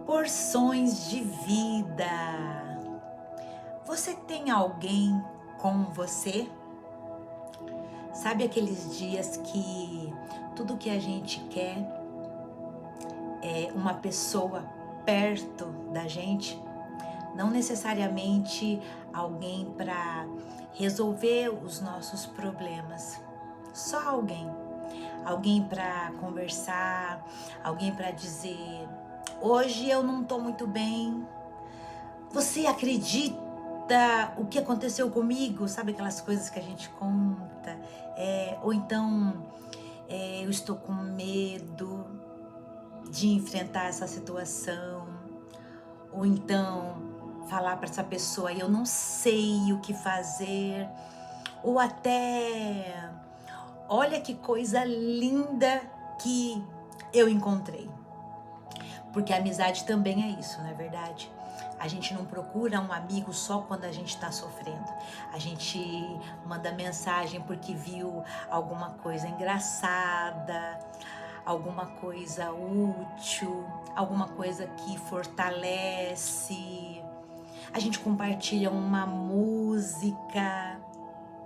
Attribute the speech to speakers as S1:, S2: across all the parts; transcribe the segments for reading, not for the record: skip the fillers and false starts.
S1: Porções de vida. Você tem alguém com você? Sabe aqueles dias que tudo que a gente quer é uma pessoa perto da gente? Não necessariamente alguém para resolver os nossos problemas. Só alguém. Alguém para conversar, alguém para dizer: hoje eu não estou muito bem. Você acredita o que aconteceu comigo? Sabe aquelas coisas que a gente conta? Ou então, eu estou com medo de enfrentar essa situação. Ou então, falar para essa pessoa: eu não sei o que fazer. Ou até: olha que coisa linda que eu encontrei. Porque a amizade também é isso, não é verdade? A gente não procura um amigo só quando a gente está sofrendo. A gente manda mensagem porque viu alguma coisa engraçada, alguma coisa útil, alguma coisa que fortalece. A gente compartilha uma música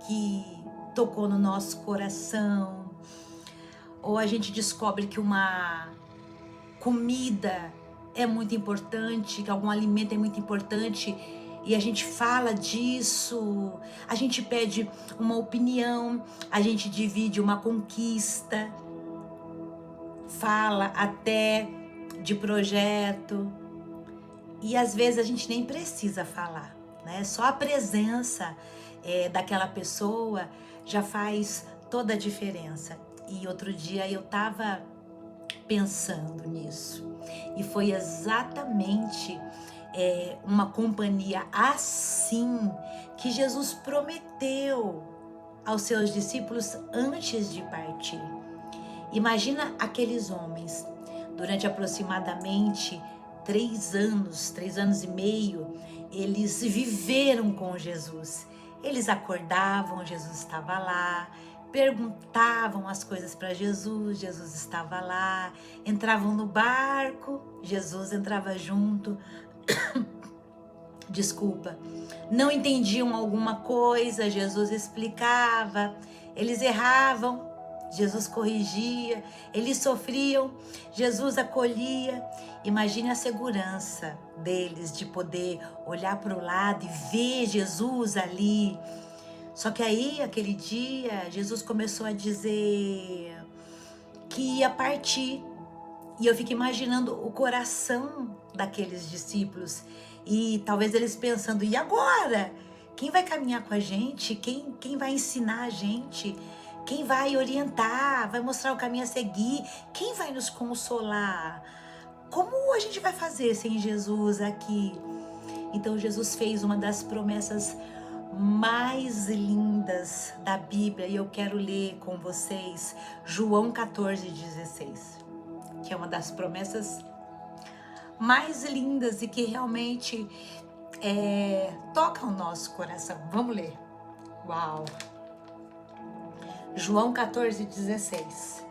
S1: que tocou no nosso coração. Ou a gente descobre que uma comida é muito importante, que algum alimento é muito importante e a gente fala disso, a gente pede uma opinião, a gente divide uma conquista, fala até de projeto e às vezes a gente nem precisa falar, né? Só a presença daquela pessoa já faz toda a diferença. E outro dia eu tava pensando nisso. E foi exatamente uma companhia assim que Jesus prometeu aos seus discípulos antes de partir. Imagina aqueles homens, durante aproximadamente 3 anos e meio, eles viveram com Jesus. Eles acordavam, Jesus estava lá, perguntavam as coisas para Jesus, Jesus estava lá, entravam no barco, Jesus entrava junto, não entendiam alguma coisa, Jesus explicava, eles erravam, Jesus corrigia, eles sofriam, Jesus acolhia. Imagine a segurança deles de poder olhar para o lado e ver Jesus ali. Só que aí, aquele dia, Jesus começou a dizer que ia partir. E eu fico imaginando o coração daqueles discípulos. E talvez eles pensando: e agora? Quem vai caminhar com a gente? Quem vai ensinar a gente? Quem vai orientar? Vai mostrar o caminho a seguir? Quem vai nos consolar? Como a gente vai fazer sem Jesus aqui? Então Jesus fez uma das promessas mais lindas da Bíblia e eu quero ler com vocês João 14:16, que é uma das promessas mais lindas e que realmente toca o nosso coração. Vamos ler. Uau! João 14:16.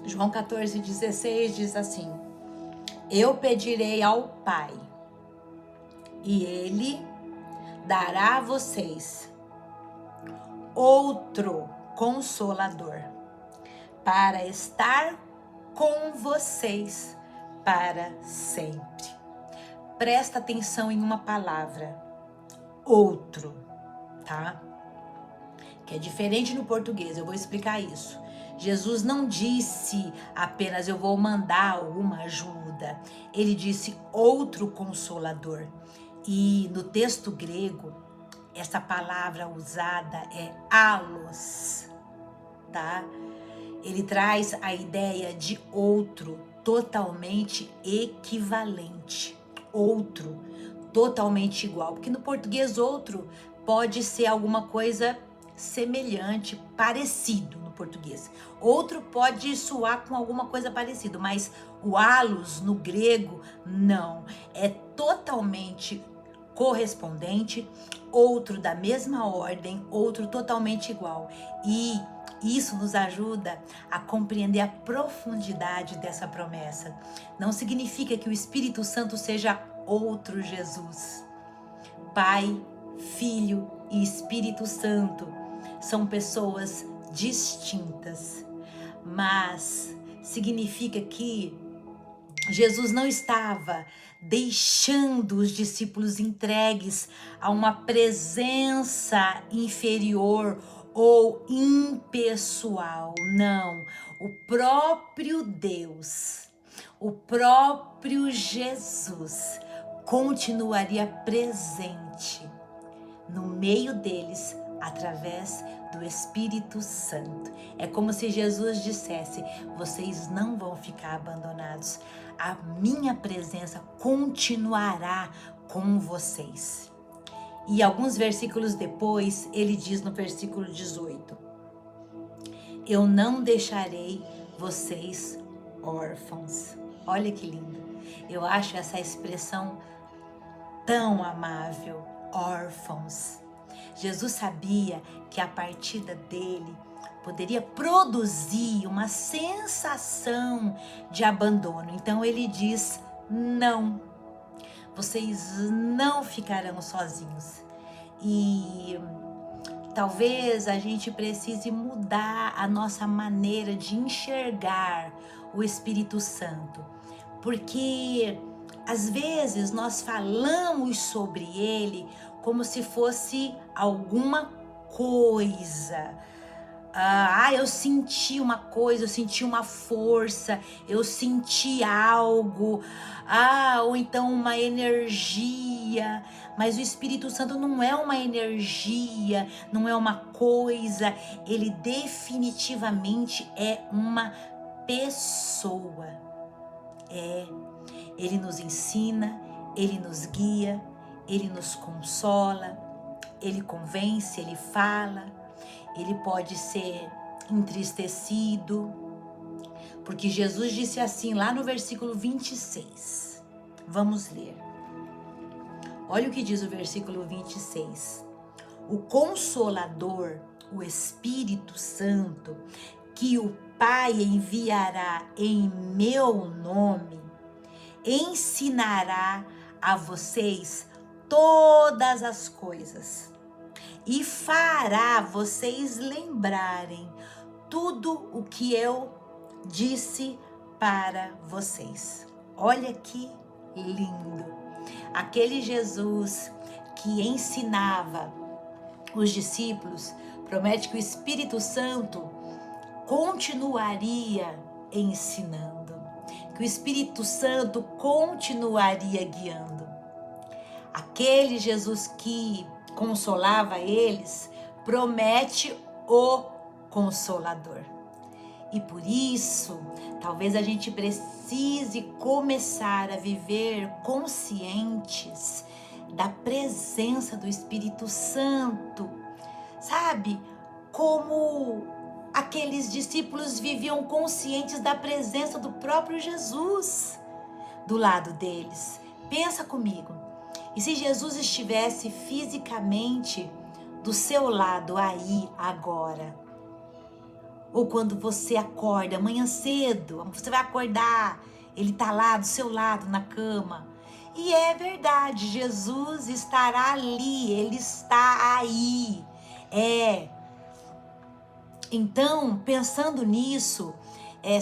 S1: João 14:16 diz assim: eu pedirei ao Pai e Ele dará a vocês outro Consolador para estar com vocês para sempre. Presta atenção em uma palavra, outro, tá? Que é diferente no português, eu vou explicar isso. Jesus não disse apenas eu vou mandar alguma ajuda, ele disse outro Consolador. E no texto grego, essa palavra usada é allos, tá? Ele traz a ideia de outro totalmente equivalente, outro totalmente igual, porque no português outro pode ser alguma coisa semelhante, parecido no português. Outro pode soar com alguma coisa parecida, mas o allos no grego não, é totalmente correspondente, outro da mesma ordem, outro totalmente igual. E E isso nos ajuda a compreender a profundidade dessa promessa. Não significa que o Espírito Santo seja outro Jesus. Pai, Filho e Espírito Santo são pessoas distintas, mas significa que Jesus não estava deixando os discípulos entregues a uma presença inferior ou impessoal. Não, o próprio Deus, o próprio Jesus continuaria presente no meio deles através do Espírito Santo. É como se Jesus dissesse: vocês não vão ficar abandonados. A minha presença continuará com vocês. E alguns versículos depois, ele diz no versículo 18: eu não deixarei vocês órfãos. Olha que lindo. Eu acho essa expressão tão amável, órfãos. Jesus sabia que a partida dele poderia produzir uma sensação de abandono. Então ele diz: não, vocês não ficarão sozinhos. E talvez a gente precise mudar a nossa maneira de enxergar o Espírito Santo, porque às vezes nós falamos sobre ele como se fosse alguma coisa. Eu senti uma coisa, eu senti uma força, eu senti algo, ou então uma energia. Mas o Espírito Santo não é uma energia, não é uma coisa, ele definitivamente é uma pessoa. Ele nos ensina, ele nos guia, ele nos consola, ele convence, ele fala, ele pode ser entristecido, porque Jesus disse assim lá no versículo 26. Vamos ler. Olha o que diz o versículo 26. O Consolador, o Espírito Santo, que o Pai enviará em meu nome, ensinará a vocês todas as coisas e fará vocês lembrarem tudo o que eu disse para vocês. Olha que lindo! Aquele Jesus que ensinava os discípulos promete que o Espírito Santo continuaria ensinando, que o Espírito Santo continuaria guiando. Aquele Jesus que consolava eles promete o Consolador. E por isso, talvez a gente precise começar a viver conscientes da presença do Espírito Santo. Sabe? Como aqueles discípulos viviam conscientes da presença do próprio Jesus do lado deles. Pensa comigo. E se Jesus estivesse fisicamente do seu lado aí, agora? Ou quando você acorda, amanhã cedo, você vai acordar, ele está lá do seu lado na cama. E é verdade, Jesus estará ali, ele está aí. Então, pensando nisso,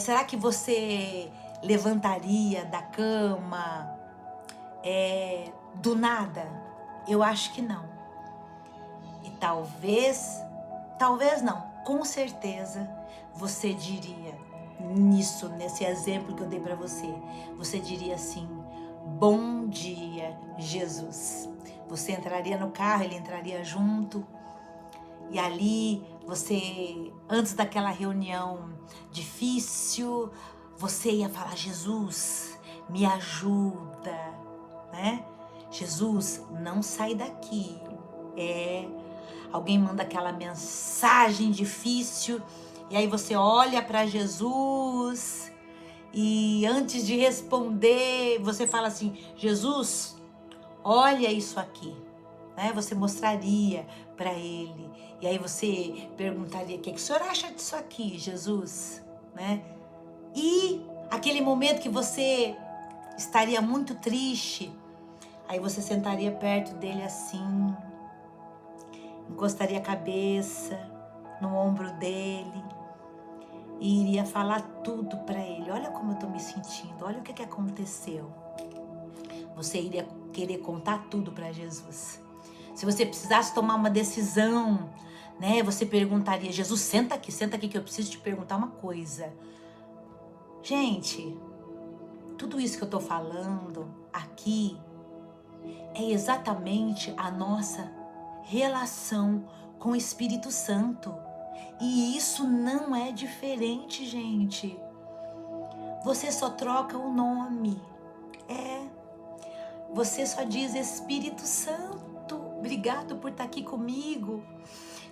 S1: será que você levantaria da cama do nada? Eu acho que não. E talvez não, com certeza você diria nesse exemplo que eu dei para você, você diria assim: bom dia, Jesus. Você entraria no carro, ele entraria junto, e ali você, antes daquela reunião difícil, você ia falar: Jesus, me ajuda, né? Jesus, não sai daqui. Alguém manda aquela mensagem difícil e aí você olha para Jesus e antes de responder você fala assim: Jesus, olha isso aqui. né? Você mostraria para ele. E aí você perguntaria: o que o senhor acha disso aqui, Jesus? Né? E aquele momento que você estaria muito triste, aí você sentaria perto dele assim, encostaria a cabeça no ombro dele e iria falar tudo para ele. Olha como eu tô me sentindo, olha o que aconteceu. Você iria querer contar tudo para Jesus. Se você precisasse tomar uma decisão, né, você perguntaria: Jesus, senta aqui que eu preciso te perguntar uma coisa. Gente, tudo isso que eu tô falando aqui é exatamente a nossa relação com o Espírito Santo. E isso não é diferente, gente. Você só troca o nome. Você só diz: Espírito Santo, obrigado por estar aqui comigo.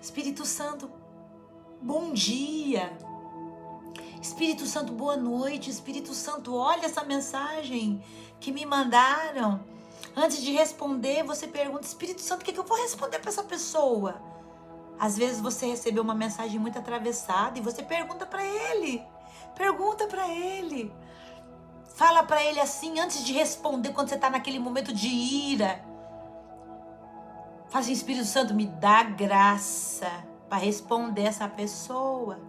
S1: Espírito Santo, bom dia. Espírito Santo, boa noite. Espírito Santo, olha essa mensagem que me mandaram. Antes de responder, você pergunta: Espírito Santo, o que eu vou responder para essa pessoa? Às vezes você recebeu uma mensagem muito atravessada e você pergunta para ele. Pergunta para ele. Fala para ele assim, antes de responder, quando você está naquele momento de ira. Fala assim: Espírito Santo, me dá graça para responder essa pessoa.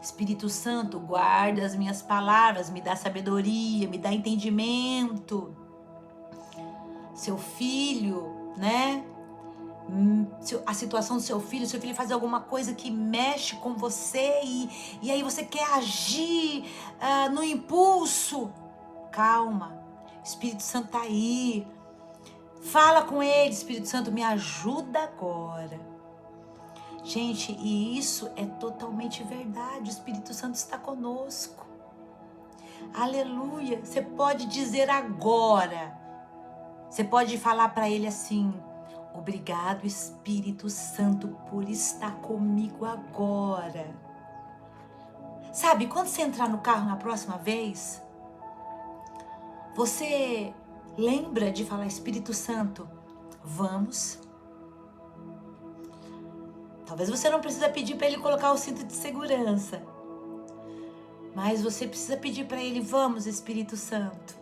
S1: Espírito Santo, guarda as minhas palavras, me dá sabedoria, me dá entendimento. Seu filho, né? A situação do seu filho faz alguma coisa que mexe com você e aí você quer agir no impulso. Calma, Espírito Santo tá aí. Fala com ele: Espírito Santo, me ajuda agora. Gente, e isso é totalmente verdade. O Espírito Santo está conosco. Aleluia. Você pode dizer agora. Você pode falar para ele assim: obrigado, Espírito Santo, por estar comigo agora. Sabe, quando você entrar no carro na próxima vez, você lembra de falar: Espírito Santo, vamos. Talvez você não precisa pedir para ele colocar o cinto de segurança, mas você precisa pedir para ele: vamos, Espírito Santo.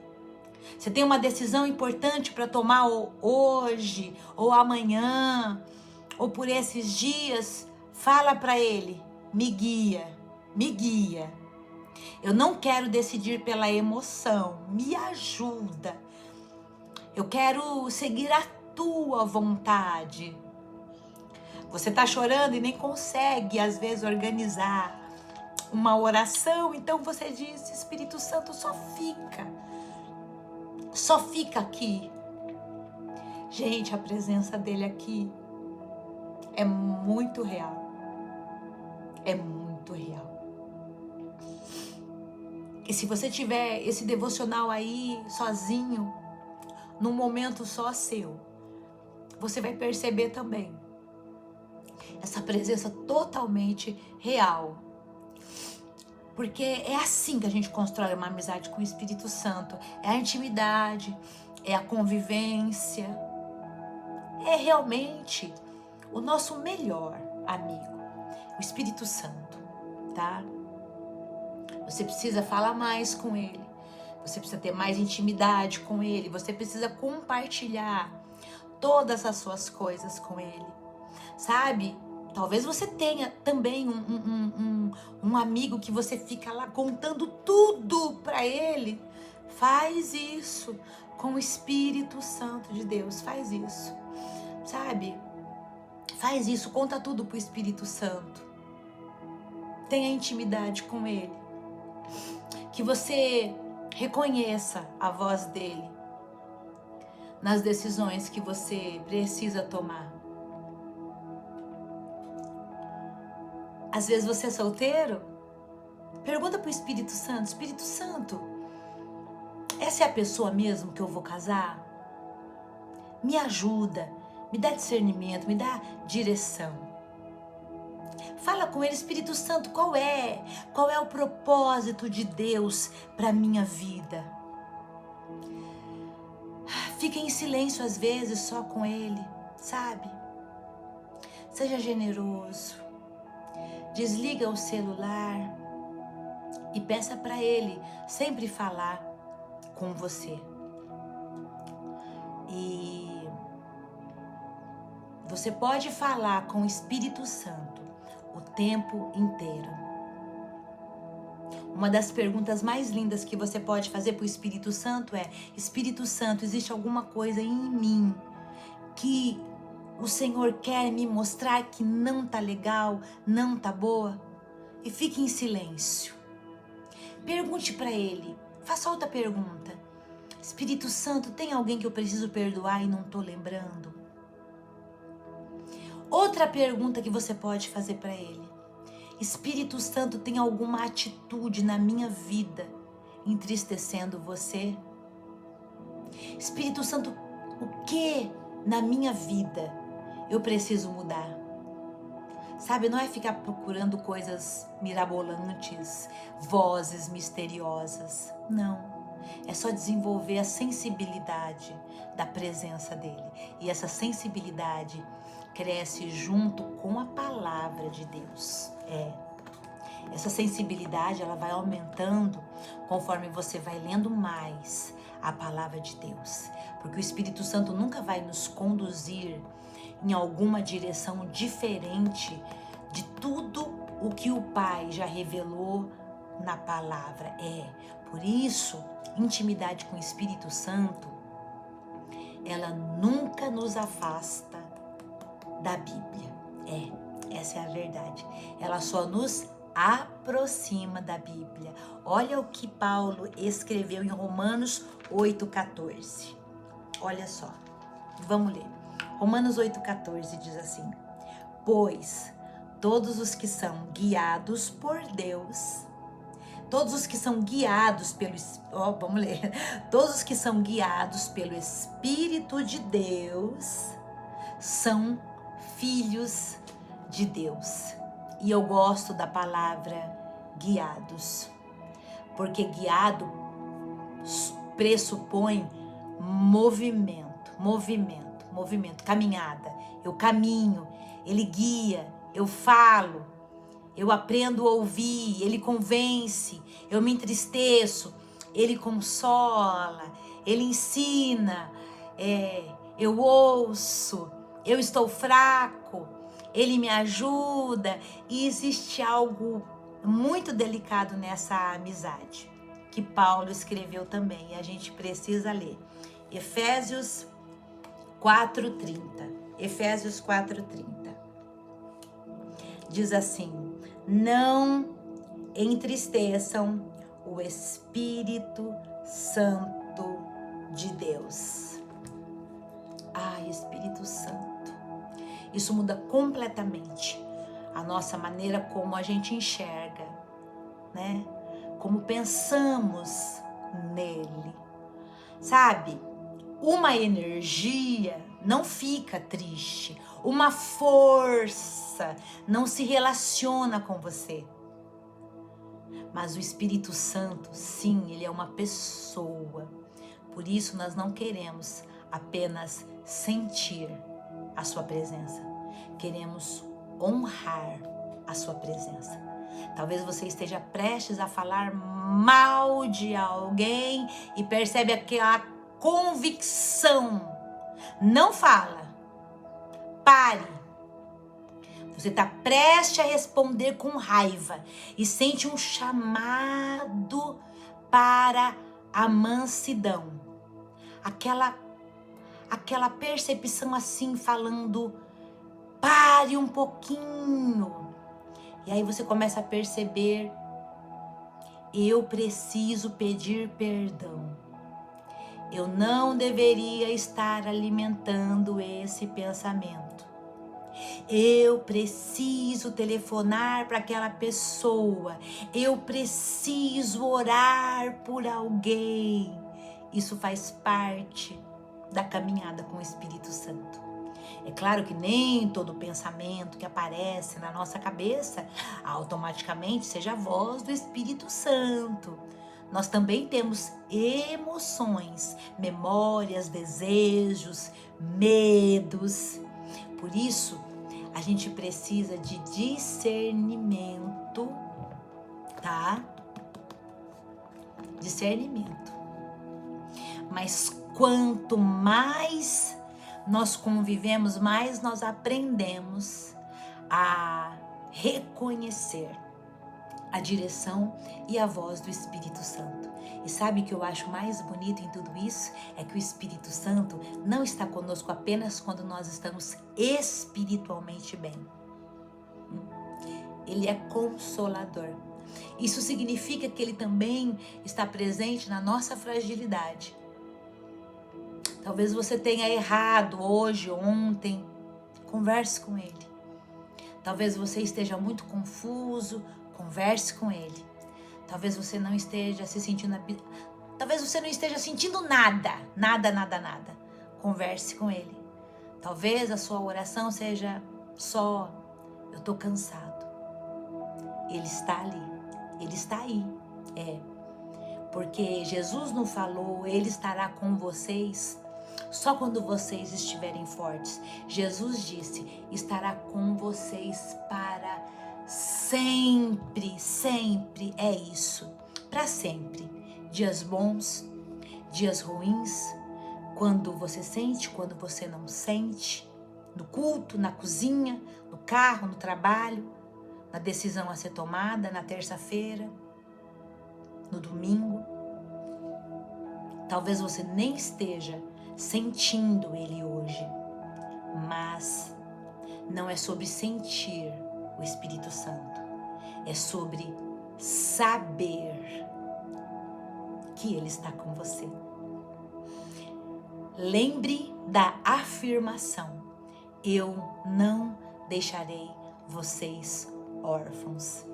S1: Você tem uma decisão importante para tomar hoje, ou amanhã, ou por esses dias. Fala para ele: me guia, me guia. Eu não quero decidir pela emoção, me ajuda. Eu quero seguir a tua vontade. Você está chorando e nem consegue, às vezes, organizar uma oração. Então você diz: Espírito Santo, só fica aqui. Gente, a presença dele aqui é muito real. É muito real. E se você tiver esse devocional aí, sozinho, num momento só seu, você vai perceber também essa presença totalmente real. Porque é assim que a gente constrói uma amizade com o Espírito Santo. É a intimidade, é a convivência. É realmente o nosso melhor amigo, o Espírito Santo, tá? Você precisa falar mais com ele. Você precisa ter mais intimidade com ele. Você precisa compartilhar todas as suas coisas com ele. Sabe? Talvez você tenha também um amigo que você fica lá contando tudo para ele. Faz isso com o Espírito Santo de Deus. Faz isso. Sabe? Faz isso. Conta tudo pro Espírito Santo. Tenha intimidade com ele. Que você reconheça a voz dele nas decisões que você precisa tomar. Às vezes você é solteiro, pergunta pro Espírito Santo: Espírito Santo, essa é a pessoa mesmo que eu vou casar? Me ajuda, me dá discernimento, me dá direção. Fala com ele: Espírito Santo, qual é o propósito de Deus para minha vida? Fica em silêncio às vezes só com ele. sabe? Seja generoso. Desliga o celular e peça para Ele sempre falar com você. E você pode falar com o Espírito Santo o tempo inteiro. Uma das perguntas mais lindas que você pode fazer para o Espírito Santo é: Espírito Santo, existe alguma coisa em mim que o Senhor quer me mostrar que não tá legal, não tá boa? E fique em silêncio. Pergunte para Ele. Faça outra pergunta. Espírito Santo, tem alguém que eu preciso perdoar e não tô lembrando? Outra pergunta que você pode fazer para Ele. Espírito Santo, tem alguma atitude na minha vida entristecendo você? Espírito Santo, o que na minha vida eu preciso mudar? Sabe, não é ficar procurando coisas mirabolantes, vozes misteriosas. Não. É só desenvolver a sensibilidade da presença dele. E essa sensibilidade cresce junto com a palavra de Deus. Essa sensibilidade, ela vai aumentando conforme você vai lendo mais a palavra de Deus. Porque o Espírito Santo nunca vai nos conduzir em alguma direção diferente de tudo o que o Pai já revelou na palavra. Por isso, intimidade com o Espírito Santo, ela nunca nos afasta da Bíblia. Essa é a verdade. Ela só nos aproxima da Bíblia. Olha o que Paulo escreveu em Romanos 8,14. Olha só, vamos ler. Romanos 8,14 diz assim: pois todos os que são guiados por Deus, todos os que são guiados pelo, vamos ler, todos os que são guiados pelo Espírito de Deus são filhos de Deus. E eu gosto da palavra guiados, porque guiado pressupõe movimento, caminhada. Eu caminho, ele guia, eu falo, eu aprendo a ouvir, ele convence, eu me entristeço, ele consola, ele ensina, eu ouço, eu estou fraco, ele me ajuda. E existe algo muito delicado nessa amizade, que Paulo escreveu também, e a gente precisa ler. Efésios 4:30. Efésios 4:30. Diz assim: não entristeçam o Espírito Santo de Deus. Espírito Santo. Isso muda completamente a nossa maneira como a gente enxerga, né? Como pensamos nele. Sabe? Uma energia não fica triste. Uma força não se relaciona com você. Mas o Espírito Santo, sim, ele é uma pessoa. Por isso nós não queremos apenas sentir a sua presença. Queremos honrar a sua presença. Talvez você esteja prestes a falar mal de alguém e percebe aquela convicção. Não fala. Pare. Você está prestes a responder com raiva e sente um chamado para a mansidão. Aquela percepção assim, falando, pare um pouquinho. E aí você começa a perceber, eu preciso pedir perdão. Eu não deveria estar alimentando esse pensamento. Eu preciso telefonar para aquela pessoa. Eu preciso orar por alguém. Isso faz parte da caminhada com o Espírito Santo. É claro que nem todo pensamento que aparece na nossa cabeça automaticamente seja a voz do Espírito Santo. Nós também temos emoções, memórias, desejos, medos. Por isso, a gente precisa de discernimento, tá? Discernimento. Mas quanto mais nós convivemos, mais nós aprendemos a reconhecer a direção e a voz do Espírito Santo. E sabe o que eu acho mais bonito em tudo isso? É que o Espírito Santo não está conosco apenas quando nós estamos espiritualmente bem. Ele é consolador. Isso significa que ele também está presente na nossa fragilidade. Talvez você tenha errado hoje, ontem. Converse com ele. Talvez você esteja muito confuso. Converse com ele. Talvez você não esteja se sentindo... Talvez você não esteja sentindo nada. Nada. Converse com ele. Talvez a sua oração seja só: eu tô cansado. Ele está ali. Ele está aí. Porque Jesus não falou, ele estará com vocês só quando vocês estiverem fortes. Jesus disse, estará com vocês para sempre, sempre. É isso, para sempre. Dias bons, dias ruins, quando você sente, quando você não sente, no culto, na cozinha, no carro, no trabalho, na decisão a ser tomada, na terça-feira, no domingo. Talvez você nem esteja sentindo ele hoje, mas não é sobre sentir o Espírito Santo, é sobre saber que ele está com você. Lembre da afirmação: eu não deixarei vocês órfãos.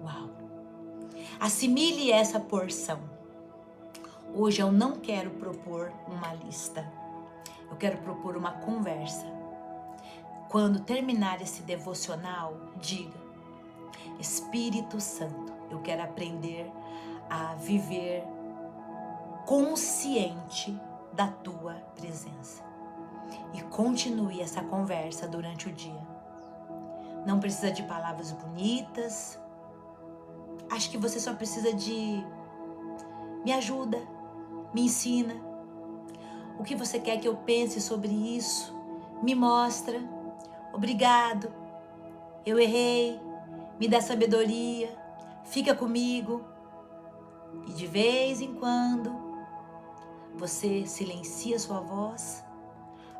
S1: Uau! Assimile essa porção. Hoje eu não quero propor uma lista, eu quero propor uma conversa. Quando terminar esse devocional, diga: Espírito Santo, eu quero aprender a viver consciente da tua presença. E continue essa conversa durante o dia. Não precisa de palavras bonitas. Acho que você só precisa de: me ajuda, me ensina. O que você quer que eu pense sobre isso? Me mostra. Obrigado. Eu errei. Me dá sabedoria. Fica comigo. E de vez em quando, você silencia sua voz,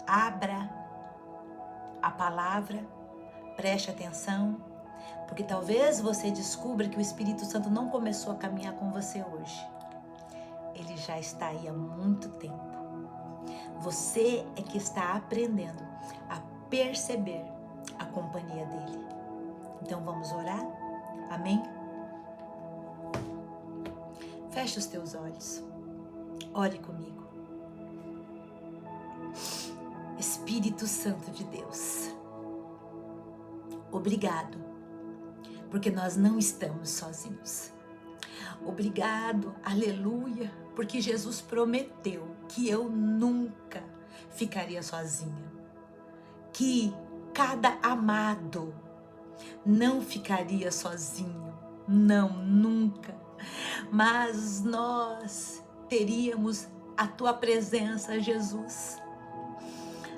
S1: abra a palavra, preste atenção, porque talvez você descubra que o Espírito Santo não começou a caminhar com você hoje. Ele já está aí há muito tempo. Você é que está aprendendo a perceber a companhia dele. Então vamos orar? Amém? Feche os teus olhos. Ore comigo. Espírito Santo de Deus, obrigado, porque nós não estamos sozinhos. Obrigado, aleluia, porque Jesus prometeu que eu nunca ficaria sozinha, que cada amado não ficaria sozinho, não, nunca, mas nós teríamos a tua presença, Jesus,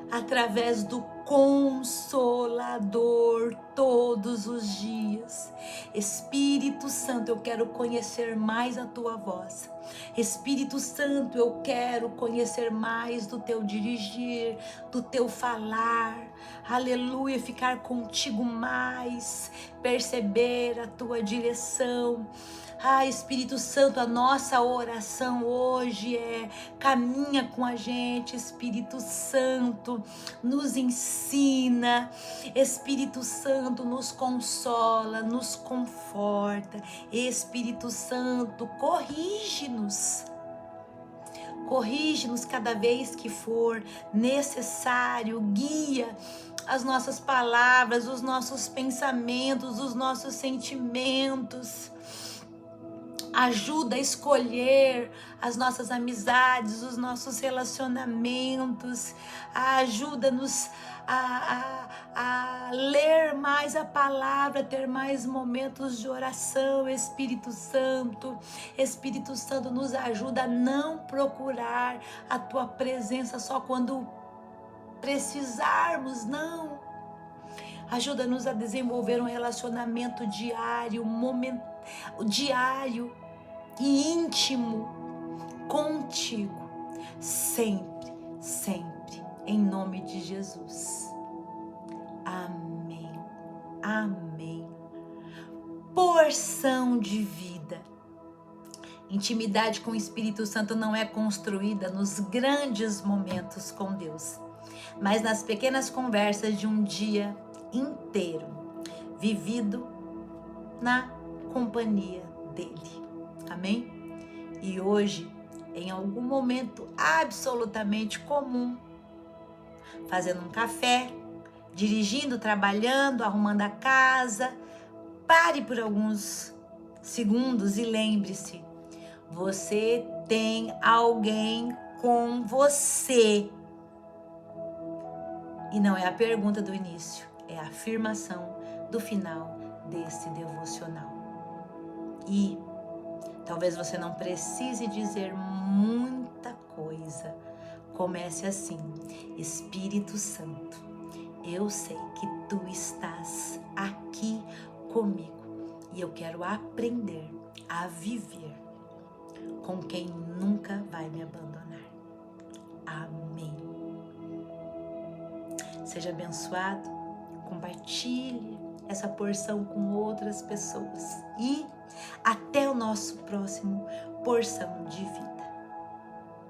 S1: através do Consolador todos os dias. Espírito Santo, eu quero conhecer mais a tua voz. Espírito Santo, eu quero conhecer mais do teu dirigir, do teu falar. Aleluia, ficar contigo mais, perceber a tua direção. Espírito Santo, a nossa oração hoje é: caminha com a gente, Espírito Santo, nos ensina, Espírito Santo, nos consola, nos conforta, Espírito Santo, corrige-nos cada vez que for necessário, guia as nossas palavras, os nossos pensamentos, os nossos sentimentos. Ajuda a escolher as nossas amizades, os nossos relacionamentos. Ajuda-nos a ler mais a palavra, ter mais momentos de oração. Espírito Santo nos ajuda a não procurar a tua presença só quando precisarmos, não. Ajuda-nos a desenvolver um relacionamento diário, diário e íntimo contigo, sempre, sempre, em nome de Jesus. Amém, amém. Porção de vida. Intimidade com o Espírito Santo não é construída nos grandes momentos com Deus, mas nas pequenas conversas de um dia inteiro, vivido na companhia dele. Amém? E hoje, em algum momento absolutamente comum, fazendo um café, dirigindo, trabalhando, arrumando a casa, pare por alguns segundos e lembre-se, você tem alguém com você. E não é a pergunta do início, é a afirmação do final desse devocional. E talvez você não precise dizer muita coisa. Comece assim: Espírito Santo, eu sei que tu estás aqui comigo e eu quero aprender a viver com quem nunca vai me abandonar. Amém. Seja abençoado, compartilhe essa porção com outras pessoas e até o nosso próximo Porção de Vida.